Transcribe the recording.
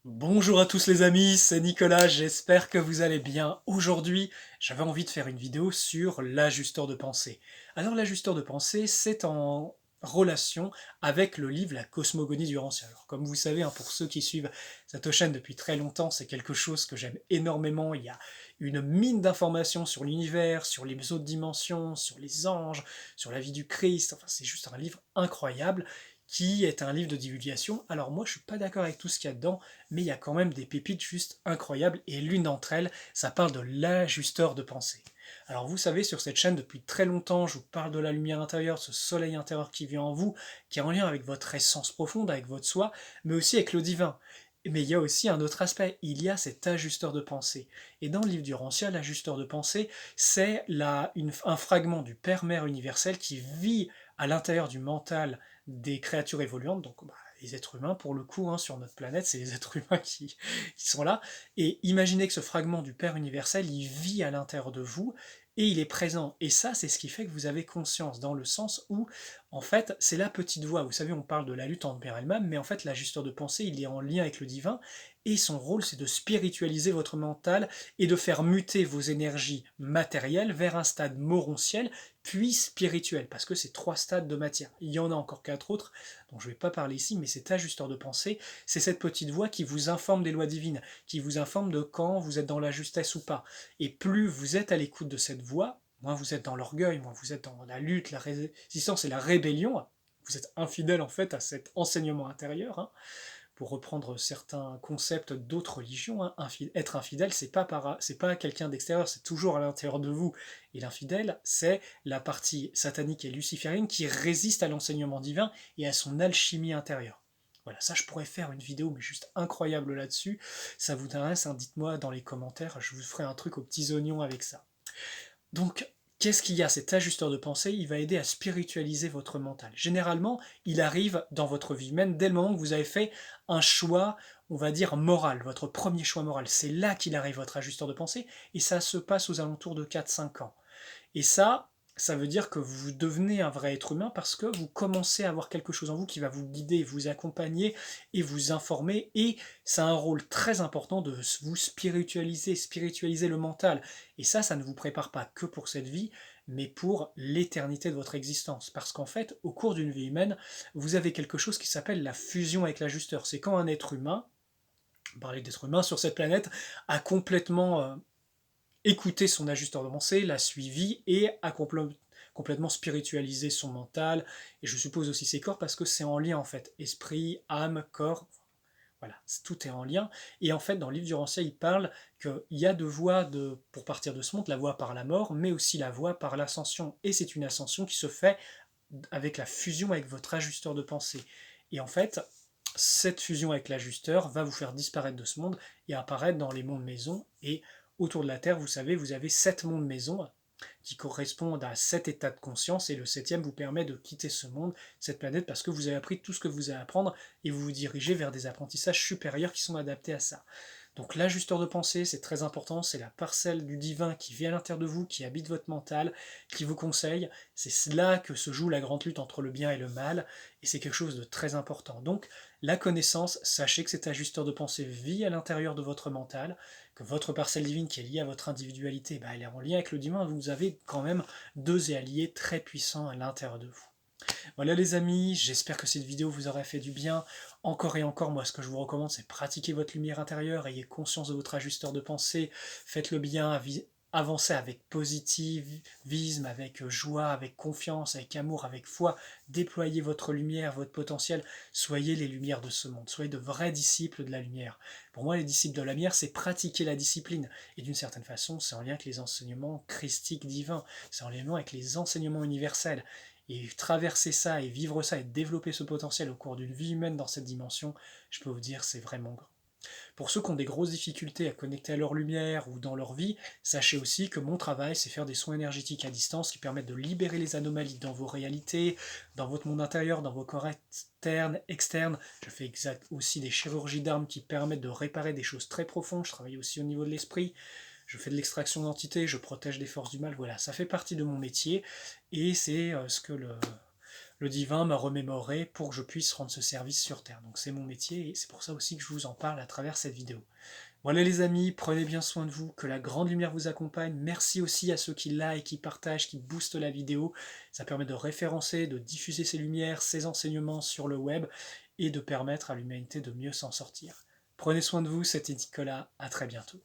Bonjour à tous les amis, c'est Nicolas, j'espère que vous allez bien. Aujourd'hui, j'avais envie de faire une vidéo sur l'ajusteur de pensée. Alors l'ajusteur de pensée, c'est en relation avec le livre La cosmogonie du Rancière. Alors comme vous savez, pour ceux qui suivent cette chaîne depuis très longtemps, c'est quelque chose que j'aime énormément. Il y a une mine d'informations sur l'univers, sur les autres dimensions, sur les anges, sur la vie du Christ. Enfin, c'est juste un livre incroyable qui est un livre de divulgation. Alors moi, je suis pas d'accord avec tout ce qu'il y a dedans, mais il y a quand même des pépites juste incroyables, et l'une d'entre elles, ça parle de l'ajusteur de pensée. Alors vous savez, sur cette chaîne, depuis très longtemps, je vous parle de la lumière intérieure, ce soleil intérieur qui vit en vous, qui est en lien avec votre essence profonde, avec votre soi, mais aussi avec le divin. Mais il y a aussi un autre aspect, il y a cet ajusteur de pensée. Et dans le livre du Rancière, l'ajusteur de pensée, c'est un fragment du Père-Mère universel qui vit à l'intérieur du mental des créatures évoluantes, donc les êtres humains, pour le coup, sur notre planète, c'est les êtres humains qui sont là. Et imaginez que ce fragment du Père universel, il vit à l'intérieur de vous, et il est présent. Et ça, c'est ce qui fait que vous avez conscience, dans le sens où, en fait, c'est la petite voix. Vous savez, on parle de la lutte entre bien et le mal, mais en fait, l'ajusteur de pensée, il est en lien avec le divin, et son rôle, c'est de spiritualiser votre mental, et de faire muter vos énergies matérielles vers un stade morontiel, puis spirituel, parce que c'est 3 stades de matière. Il y en a encore 4 autres, dont je ne vais pas parler ici, mais cet ajusteur de pensée, c'est cette petite voix qui vous informe des lois divines, qui vous informe de quand vous êtes dans la justesse ou pas. Et plus vous êtes à l'écoute de cette voix, moins vous êtes dans l'orgueil, moins vous êtes dans la lutte, la résistance et la rébellion, vous êtes infidèle en fait à cet enseignement intérieur, pour reprendre certains concepts d'autres religions, être infidèle, c'est pas quelqu'un d'extérieur, c'est toujours à l'intérieur de vous. Et l'infidèle, c'est la partie satanique et luciférienne qui résiste à l'enseignement divin et à son alchimie intérieure. Voilà, ça je pourrais faire une vidéo mais juste incroyable là-dessus. Ça vous intéresse, dites-moi dans les commentaires, je vous ferai un truc aux petits oignons avec ça. Donc, qu'est-ce qu'il y a? Cet ajusteur de pensée, il va aider à spiritualiser votre mental. Généralement, il arrive dans votre vie humaine dès le moment que vous avez fait un choix, on va dire, moral, votre premier choix moral. C'est là qu'il arrive, votre ajusteur de pensée, et ça se passe aux alentours de 4-5 ans. Et ça veut dire que vous devenez un vrai être humain parce que vous commencez à avoir quelque chose en vous qui va vous guider, vous accompagner et vous informer. Et ça a un rôle très important de vous spiritualiser, spiritualiser le mental. Et ça ne vous prépare pas que pour cette vie, mais pour l'éternité de votre existence. Parce qu'en fait, au cours d'une vie humaine, vous avez quelque chose qui s'appelle la fusion avec l'ajusteur. C'est quand un être humain, parler d'être humain sur cette planète, a complètement écouté son ajusteur de pensée, l'a suivi et a complètement spiritualisé son mental, et je suppose aussi ses corps, parce que c'est en lien en fait, esprit, âme, corps, voilà, tout est en lien. Et en fait, dans le livre du Rancière, il parle qu'il y a 2 voies pour partir de ce monde, la voie par la mort, mais aussi la voie par l'ascension. Et c'est une ascension qui se fait avec la fusion avec votre ajusteur de pensée. Et en fait, cette fusion avec l'ajusteur va vous faire disparaître de ce monde et apparaître dans les mondes maisons. Et autour de la Terre, vous savez, vous avez 7 mondes maisons qui correspondent à 7 états de conscience, et le septième vous permet de quitter ce monde, cette planète, parce que vous avez appris tout ce que vous avez à apprendre, et vous vous dirigez vers des apprentissages supérieurs qui sont adaptés à ça. Donc l'ajusteur de pensée, c'est très important, c'est la parcelle du divin qui vit à l'intérieur de vous, qui habite votre mental, qui vous conseille. C'est là que se joue la grande lutte entre le bien et le mal, et c'est quelque chose de très important. Donc la connaissance, sachez que cet ajusteur de pensée vit à l'intérieur de votre mental, que votre parcelle divine qui est liée à votre individualité, elle est en lien avec le divin, vous avez quand même 2 alliés très puissants à l'intérieur de vous. Voilà les amis, j'espère que cette vidéo vous aura fait du bien. Encore et encore, moi ce que je vous recommande, c'est pratiquer votre lumière intérieure, ayez conscience de votre ajusteur de pensée, faites le bien, avancez avec positivisme, avec joie, avec confiance, avec amour, avec foi, déployez votre lumière, votre potentiel, soyez les lumières de ce monde, soyez de vrais disciples de la lumière. Pour moi, les disciples de la lumière, c'est pratiquer la discipline, et d'une certaine façon, c'est en lien avec les enseignements christiques divins, c'est en lien avec les enseignements universels. Et traverser ça, et vivre ça, et développer ce potentiel au cours d'une vie humaine dans cette dimension, je peux vous dire, c'est vraiment grand. Pour ceux qui ont des grosses difficultés à connecter à leur lumière ou dans leur vie, sachez aussi que mon travail, c'est faire des soins énergétiques à distance qui permettent de libérer les anomalies dans vos réalités, dans votre monde intérieur, dans vos corps internes, externes. Je fais aussi des chirurgies d'armes qui permettent de réparer des choses très profondes. Je travaille aussi au niveau de l'esprit. Je fais de l'extraction d'entités, je protège des forces du mal. Voilà, ça fait partie de mon métier, et c'est ce que le divin m'a remémoré pour que je puisse rendre ce service sur Terre. Donc c'est mon métier et c'est pour ça aussi que je vous en parle à travers cette vidéo. Voilà les amis, prenez bien soin de vous, que la grande lumière vous accompagne. Merci aussi à ceux qui like, qui partagent, qui boostent la vidéo. Ça permet de référencer, de diffuser ces lumières, ces enseignements sur le web et de permettre à l'humanité de mieux s'en sortir. Prenez soin de vous, c'était Nicolas, à très bientôt.